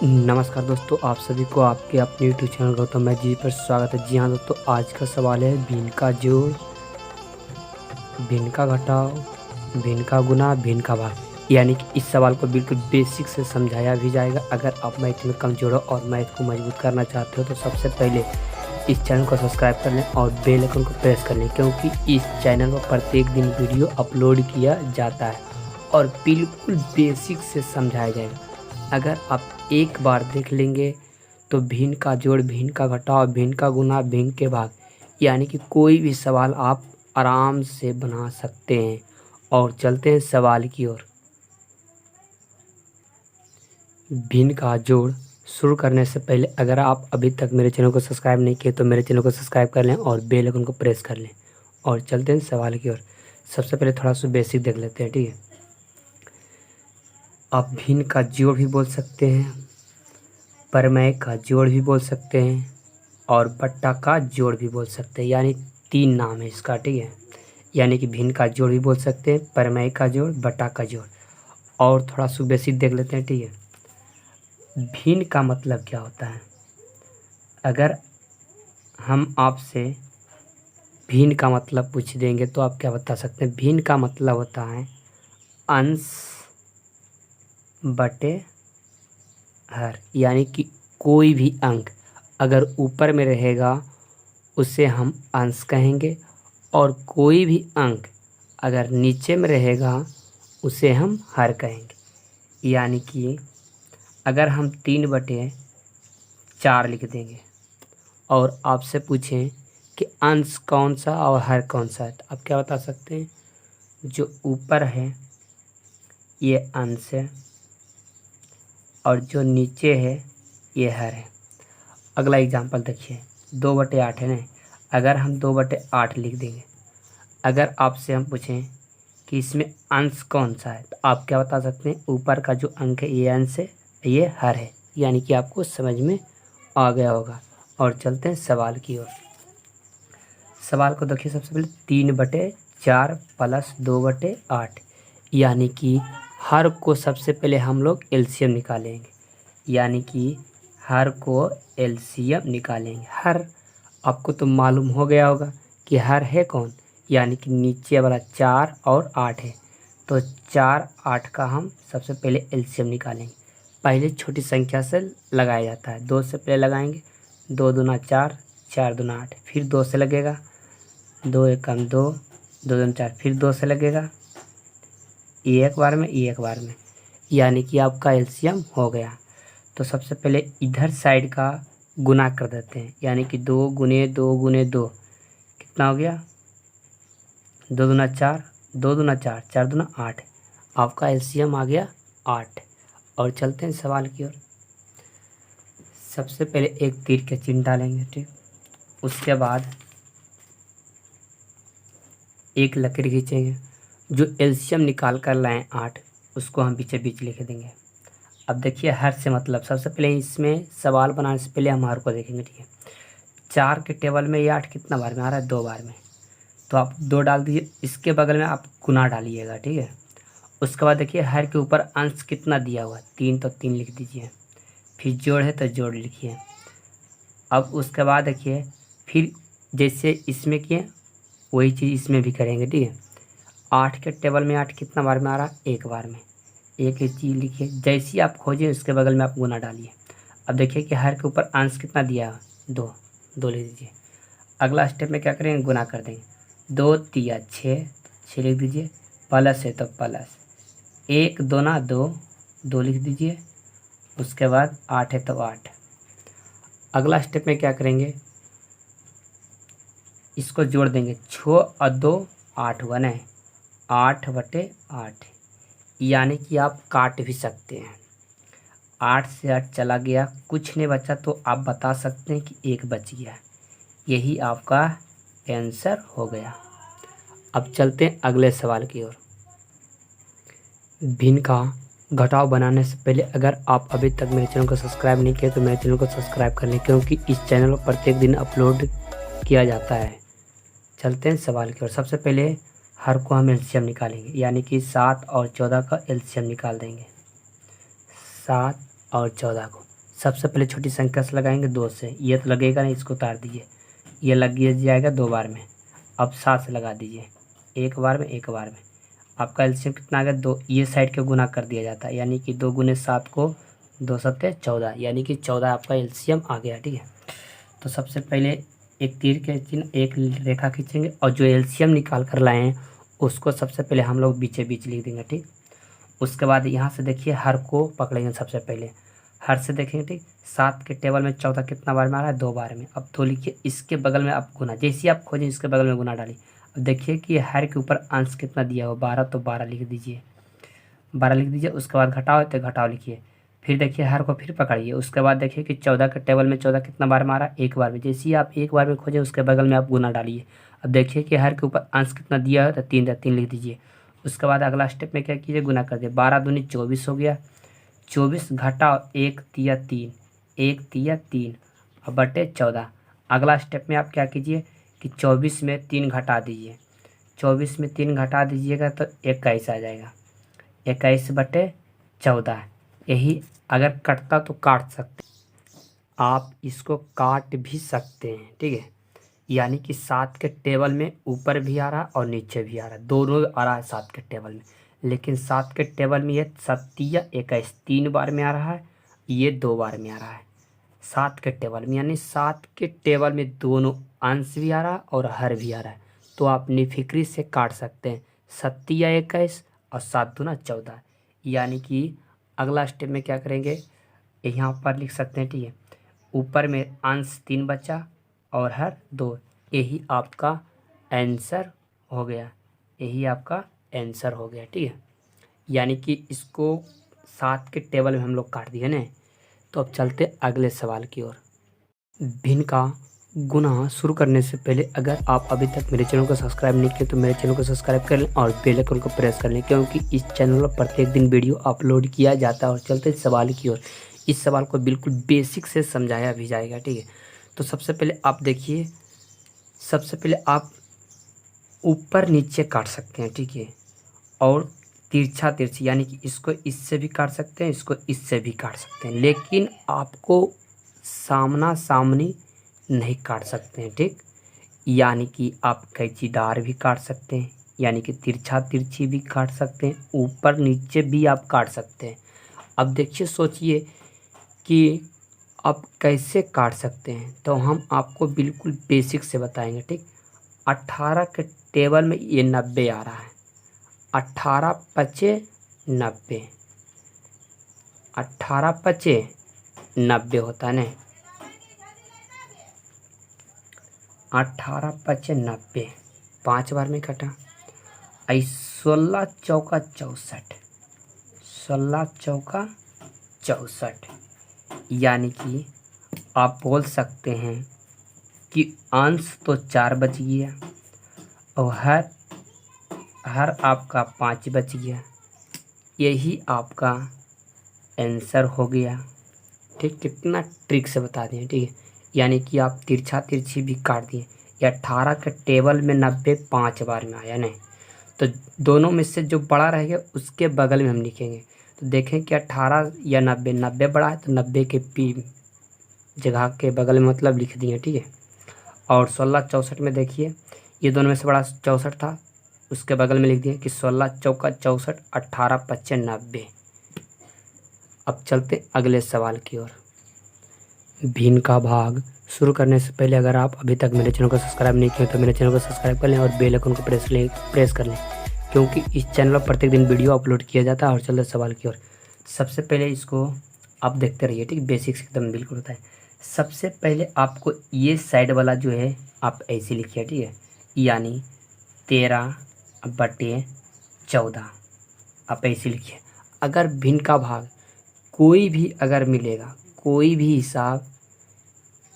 नमस्कार दोस्तों, आप सभी को आपके अपने यूट्यूब चैनल गौतम मैथ जी पर स्वागत है। जी हाँ दोस्तों, आज का सवाल है भिन्न का जोड़, भिन्न का घटाव, भिन्न का गुना, भिन्न का भाग। यानी कि इस सवाल को बिल्कुल बेसिक से समझाया भी जाएगा। अगर आप मैथ में कमजोर हो और मैथ को मजबूत करना चाहते हो तो सबसे पहले इस चैनल को सब्सक्राइब कर लें और बेल आइकन को प्रेस कर लें, क्योंकि इस चैनल पर प्रत्येक दिन वीडियो अपलोड किया जाता है और बिल्कुल बेसिक से समझाया जाएगा। अगर आप एक बार देख लेंगे तो भिन्न का जोड़, भिन्न का घटाव, भिन्न का गुना, भिन्न के भाग, यानी कि कोई भी सवाल आप आराम से बना सकते हैं। और चलते हैं सवाल की ओर। भिन्न का जोड़ शुरू करने से पहले अगर आप अभी तक मेरे चैनल को सब्सक्राइब नहीं किए तो मेरे चैनल को सब्सक्राइब कर लें और बेल आइकन को प्रेस कर लें। और चलते हैं सवाल की ओर। सबसे पहले थोड़ा सा बेसिक देख लेते हैं, ठीक है। आप भिन्न का जोड़ भी बोल सकते हैं, परमेय का जोड़ भी बोल सकते हैं और बट्टा का जोड़ भी बोल सकते हैं। यानी 3 नाम है इसका, ठीक है। यानी कि भिन्न का जोड़ भी बोल सकते हैं, परमेय का जोड़, बट्टा का जोड़। और थोड़ा सा बेसिक देख लेते हैं, ठीक है। भिन्न का मतलब क्या होता है? अगर हम आपसे भिन्न का मतलब पूछ देंगे तो आप क्या बता सकते हैं? भिन्न का मतलब होता है अंश बटे हर। यानी कि कोई भी अंक अगर ऊपर में रहेगा उसे हम अंश कहेंगे और कोई भी अंक अगर नीचे में रहेगा उसे हम हर कहेंगे। यानी कि अगर हम 3/4 लिख देंगे और आपसे पूछें कि अंश कौन सा और हर कौन सा है, तो आप क्या बता सकते हैं? जो ऊपर है ये अंश है और जो नीचे है ये हर है। अगला एग्जांपल देखिए, 2/8 है ना। अगर हम 2/8 लिख देंगे, अगर आपसे हम पूछें कि इसमें अंश कौन सा है, तो आप क्या बता सकते हैं? ऊपर का जो अंक है ये अंश है, ये हर है। यानी कि आपको समझ में आ गया होगा। और चलते हैं सवाल की ओर। सवाल को देखिए, सबसे पहले 3/4 + 2/8, यानी कि हर को सबसे पहले हम लोग एलसीएम निकालेंगे। यानी कि हर को एलसीएम निकालेंगे। हर आपको तो मालूम हो गया होगा कि हर है कौन, यानी कि नीचे वाला 4 और 8 है। तो 4, 8 का हम सबसे पहले एलसीएम निकालेंगे। पहले छोटी संख्या से लगाया जाता है, 2 से पहले लगाएंगे। 2 दूना 4, 4 दूना 8, फिर 2 से लगेगा, 2 एकम 2, 2 दूना 4, फिर 2 से लगेगा। एक बार में, एक बार में, यानी कि आपका एलसीएम हो गया। तो सबसे पहले इधर साइड का गुना कर देते हैं। यानी कि 2 गुने 2 गुने 2 कितना हो गया? 2 दूना 4, 2 दूना 4, 4 दूना 8। आपका एलसीएम आ गया 8। और चलते हैं सवाल की ओर। सबसे पहले एक तीर के चिन्ह डालेंगे, ठीक। उसके बाद एक लकीर खींचेंगे। जो एलसीएम निकाल कर लाएँ 8, उसको हम बीचे बीच लिख देंगे। अब देखिए हर से मतलब, सबसे पहले इसमें सवाल बनाने से पहले हम हर को देखेंगे, ठीक है। 4 के टेबल में ये 8 कितना बार में आ रहा है? 2 बार में। तो आप 2 डाल दीजिए, इसके बगल में आप गुना डालिएगा, ठीक है। उसके बाद देखिए हर के ऊपर अंश कितना दिया हुआ है? 3, तो 3 लिख दीजिए। फिर जोड़ है तो जोड़ लिखिए। अब उसके बाद देखिए फिर जैसे इसमें किए वही चीज़ इसमें भी करेंगे, ठीक है। 8 के टेबल में 8 कितना बार में आ रहा है? 1 बार में। एक ही चीज़ लिखिए, जैसी आप खोजें उसके बगल में आप गुना डालिए। अब देखिए कि हर के ऊपर अंश कितना दिया है? 2, 2 लिख दीजिए। अगला स्टेप में क्या करेंगे? गुना कर देंगे। 2 तिया 6, 6 लिख दीजिए। प्लस है तो प्लस, 1 दूना 2, 2 लिख दीजिए। उसके बाद 8 है तो 8। अगला स्टेप में क्या करेंगे? इसको जोड़ देंगे। 6 और 2 8 हुआ ना, 8/8। यानी कि आप काट भी सकते हैं। 8 से 8 चला गया, कुछ नहीं बचा, तो आप बता सकते हैं कि 1 बच गया। यही आपका आंसर हो गया। अब चलते हैं अगले सवाल की ओर। भिन्न का घटाव बनाने से पहले अगर आप अभी तक मेरे चैनल को सब्सक्राइब नहीं किए तो मेरे चैनल को सब्सक्राइब कर लें, क्योंकि इस चैनल पर प्रत्येक दिन अपलोड किया जाता है। चलते हैं सवाल की ओर। सबसे पहले हर को हम एलसीएम निकालेंगे। यानी कि 7 और 14 का एलसीएम निकाल देंगे। 7 और 14 को सबसे पहले छोटी संख्या से लगाएंगे 2 से, ये तो लगेगा नहीं, इसको उतार दीजिए, ये लग जाएगा 2 बार में। अब 7 से लगा दीजिए, एक बार में, एक बार में। आपका एलसीएम कितना आ गया 2, ये साइड के गुना कर दिया जाता है, यानी कि 2 गुने 7 को 2 सत्ते 14, यानी कि 14 आपका एलसीएम आ गया। ठीक है, तो सबसे पहले एक तीर के चिन्ह, एक रेखा खींचेंगे और जो एलसीएम निकाल कर लाए हैं उसको सबसे पहले हम लोग बीचे बीच लिख देंगे। ठीक, उसके बाद यहाँ से देखिए हर को पकड़ेंगे, सबसे पहले हर से देखेंगे। ठीक, 7 के टेबल में 14 कितना बार में आ रहा है, 2 बार में। अब तो लिखिए इसके बगल में आप गुना, जैसे ही आप खोजें इसके बगल में गुना डालिए। अब देखिए कि हर के ऊपर अंश कितना दिया हो, 12, तो 12 लिख दीजिए, 12 लिख दीजिए। उसके बाद घटाओ तो घटाओ लिखिए, फिर देखिए हर को फिर पकड़िए। उसके बाद देखिए कि 14 के टेबल में 14 कितना बार मारा, एक बार में। जैसे ही आप एक बार में खोजें उसके बगल में आप गुना डालिए। अब देखिए कि हर के ऊपर अंश कितना दिया है, तो 3 3 लिख दीजिए। उसके बाद अगला स्टेप में क्या कीजिए, गुना कर दिए, 12 दूनी 24 हो गया, 24 घटाओ 1 तिया 3, 1 तिया 3 और बटे 14। अगला स्टेप में आप क्या कीजिए कि 24 में 3 घटा दीजिए, 24 में 3 घटा दीजिएगा तो 21 आ जाएगा, 21 बटे 14। यही अगर कटता तो काट सकते, आप इसको काट भी सकते हैं। ठीक है, यानी कि 7 के टेबल में ऊपर भी आ रहा और नीचे भी आ रहा, दोनों आ रहा है 7 के टेबल में। लेकिन 7 के टेबल में ये 7 21 3 बार में आ रहा है, ये 2 बार में आ रहा है 7 के टेबल में, यानी 7 के टेबल में दोनों अंश भी आ रहा और हर भी आ रहा है। तो आप निफिक्री से काट सकते हैं 7 21 और 7 दूना 14। यानी कि अगला स्टेप में क्या करेंगे, यहाँ पर लिख सकते हैं। ठीक है, ऊपर में अंश 3 बचा और हर 2, यही आपका आंसर हो गया, यही आपका आंसर हो गया। ठीक है, यानी कि इसको 7 के टेबल में हम लोग काट दिए ना। तो अब चलते अगले सवाल की ओर। भिन्न का गुना शुरू करने से पहले अगर आप अभी तक मेरे चैनल को सब्सक्राइब नहीं किए तो मेरे चैनल को सब्सक्राइब कर लें और बेल आइकन को प्रेस कर लें, क्योंकि इस चैनल पर प्रत्येक दिन वीडियो अपलोड किया जाता है। और चलते सवाल की ओर, इस सवाल को बिल्कुल बेसिक से समझाया भी जाएगा। ठीक है, तो सबसे पहले आप देखिए, सबसे पहले आप ऊपर नीचे काट सकते हैं। ठीक है, और तिरछा तिरछी, यानी कि इसको इससे भी काट सकते हैं, इसको इससे भी काट सकते हैं, लेकिन आपको सामना सामनी नहीं काट सकते हैं। ठीक, यानी कि आप कैंचीदार भी काट सकते हैं, यानी कि तिरछा तिरछी भी काट सकते हैं, ऊपर नीचे भी आप काट सकते हैं। अब देखिए, सोचिए कि आप कैसे काट सकते हैं, तो हम आपको बिल्कुल बेसिक से बताएंगे। ठीक, 18 के टेबल में ये 90 आ रहा है, 18 पचे 90, 18 पचे 90 होता है ना, 18 पचे 90, 5 बार में कटा। 16 चौका 64, 16 चौका 64, यानी कि आप बोल सकते हैं कि अंश तो 4 बच गया और हर आपका 5 बच गया, यही आपका आंसर हो गया। ठीक, कितना ट्रिक से बता दिए। ठीक है, यानी कि आप तिरछा तिरछी भी काट दिए। या 18 के टेबल में 90 5 बार में आया नहीं, तो दोनों में से जो बड़ा रहेगा उसके बगल में हम लिखेंगे। तो देखें कि 18 या 90, 90 बड़ा है तो 90 के पी जगह के बगल में मतलब लिख दिए। ठीक है, और 16 64 में देखिए ये दोनों में से बड़ा 64 था, उसके बगल में लिख दिए कि 16 चौका 64, 18 पच्चे 90। अब चलते अगले सवाल की ओर। भिन्न का भाग शुरू करने से पहले अगर आप अभी तक मेरे चैनल को सब्सक्राइब नहीं किए तो मेरे चैनल को सब्सक्राइब कर लें और बेल आइकन को प्रेस कर लें, क्योंकि इस चैनल पर प्रत्येक दिन वीडियो अपलोड किया जाता है। और चलते सवाल की ओर, सबसे पहले इसको आप देखते रहिए। ठीक, बेसिक्स एकदम बिल्कुल होता है। सबसे पहले आपको ये साइड वाला जो है आप ऐसे लिखिए। ठीक है, यानी 13 बटे 14 आप ऐसे लिखिए। अगर भिन्न का भाग कोई भी अगर मिलेगा, कोई भी हिसाब,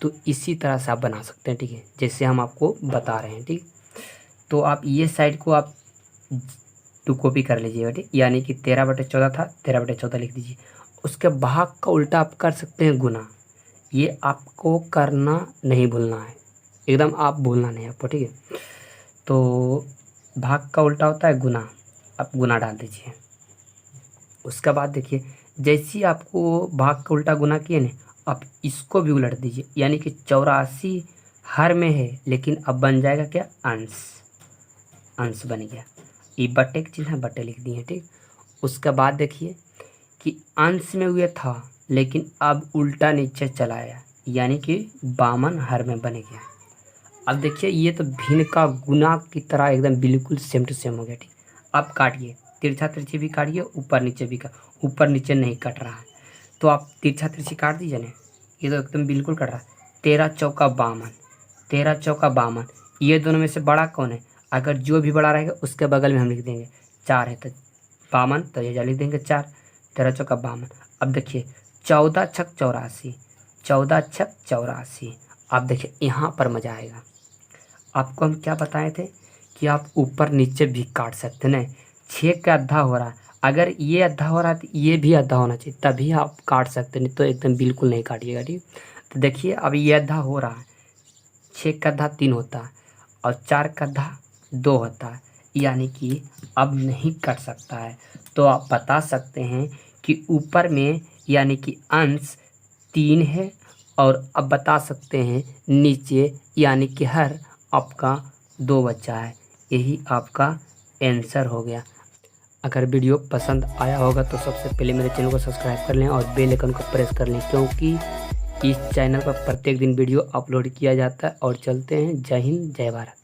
तो इसी तरह से आप बना सकते हैं। ठीक है, जैसे हम आपको बता रहे हैं। ठीक, तो आप ये साइड को आप टू कॉपी कर लीजिएगा। ठीक, यानी कि 13 बटे 14 था, 13 बटे 14 लिख दीजिए। उसके भाग का उल्टा आप कर सकते हैं गुना, ये आपको करना नहीं भूलना है, एकदम आप भूलना नहीं आपको। ठीक है, तो भाग का उल्टा होता है गुना, आप गुना डाल दीजिए। उसके बाद देखिए, जैसे ही आपको भाग का उल्टा गुना किए ना, अब इसको भी उलट दीजिए, यानी कि 84 हर में है, लेकिन अब बन जाएगा क्या, अंश। अंश बन गया, ये बट्टे की चिन्ह बट्टे लिख दिए, ठीक। उसके बाद देखिए कि अंश में हुए था, लेकिन अब उल्टा नीचे चलाया, यानी कि बामन हर में बन गया। अब देखिए ये तो भिन्न का गुना की तरह एकदम बिल्कुल सेम टू सेम हो गया, ठीक। अब काटिए, तिरछा तिरछी भी काटिए, ऊपर नीचे भी ऊपर नीचे नहीं कट रहा है, तो आप तिरछा तिरछी काट दीजिए ना, ये तो एकदम बिल्कुल कट रहा है। 13 चौका बामन, 13 चौका बामन, ये दोनों में से बड़ा कौन है, अगर जो भी बड़ा रहेगा उसके बगल में हम लिख देंगे 4 है, तो बामन, तो ये लिख देंगे 4, 13 चौका बामन। अब देखिए 14 छक 84, 14 छक 84। अब देखिए यहाँ पर मजा आएगा। आपको हम क्या बताए थे कि आप ऊपर नीचे भी काट सकते ना, 6 का आधा हो रहा है, अगर ये आधा हो रहा है तो ये भी आधा होना चाहिए, तभी आप काट सकते, नहीं तो एकदम बिल्कुल नहीं काटिएगा, ठीक। तो देखिए अब ये आधा हो रहा है, 6 का आधा 3 होता है और 4 का आधा 2 होता है, यानी कि अब नहीं कट सकता है। तो आप बता सकते हैं कि ऊपर में यानी कि अंश 3 है, और अब बता सकते हैं नीचे यानी कि हर आपका 2 बचा है। यही आपका आंसर हो गया। अगर वीडियो पसंद आया होगा तो सबसे पहले मेरे चैनल को सब्सक्राइब कर लें और बेल आइकन को प्रेस कर लें, क्योंकि इस चैनल पर प्रत्येक दिन वीडियो अपलोड किया जाता है। और चलते हैं, जय हिंद जय भारत।